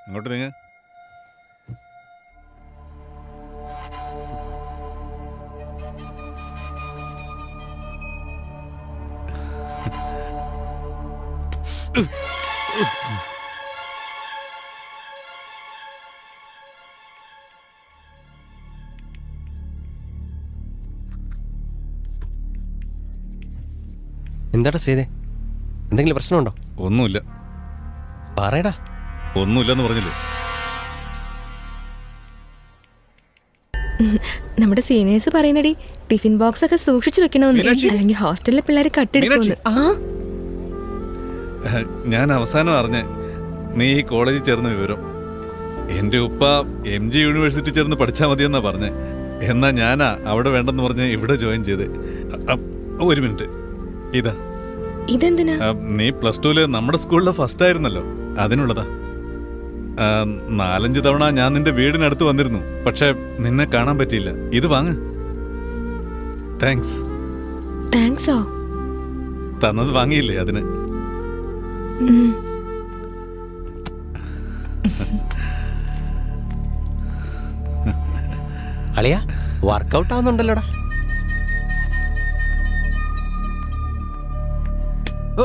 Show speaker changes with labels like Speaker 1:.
Speaker 1: അങ്ങോട്ട് നീങ്ങ.
Speaker 2: എന്താടാ ചെയ്തേ? എന്തെങ്കിലും പ്രശ്നമുണ്ടോ?
Speaker 1: ഒന്നുമില്ല.
Speaker 2: പറയടാ.
Speaker 1: ഒന്നുമില്ലെന്ന് പറഞ്ഞില്ലേ?
Speaker 3: നമ്മുടെ സീനിയേഴ്സ് പറയുന്നടി ടിഫിൻ ബോക്സ് ഒക്കെ സൂക്ഷിച്ചു വെക്കണമെന്ന്, അല്ലെങ്കിൽ ഹോസ്റ്റലിലെ പിള്ളേർ കട്ടെടുക്കുമെന്ന്.
Speaker 1: ഞാൻ അവസാനം അറിഞ്ഞ നീ ഈ കോളേജിൽ ചേർന്ന വിവരം. എൻ്റെ ഉപ്പ MG യൂണിവേഴ്സിറ്റി ചേർന്ന് പഠിച്ചാൽ മതിയെന്നാ പറഞ്ഞേ. എന്നാ ഞാനാ അവിടെ വേണ്ടെന്ന് പറഞ്ഞ് ഇവിടെ ജോയിൻ ചെയ്ത്. ഒരു മിനിറ്റ്,
Speaker 3: ഇതെന്തിനാ?
Speaker 1: നീ +2 നമ്മുടെ സ്കൂളിലെ ഫസ്റ്റ് ആയിരുന്നല്ലോ, അതിനുള്ളതാ. 4-5 തവണ ഞാൻ നിന്റെ വീടിനടുത്ത് വന്നിരുന്നു, പക്ഷെ നിന്നെ കാണാൻ പറ്റിയില്ല. ഇത് വാങ്ങ്. താങ്ക്സ്.
Speaker 3: താങ്ക്സോ?
Speaker 1: തന്നത് വാങ്ങിയില്ലേ അതിന്?
Speaker 2: അളിയാ, വർക്കൗട്ട് ആവുന്നുണ്ടല്ലോടാ.
Speaker 1: ഓ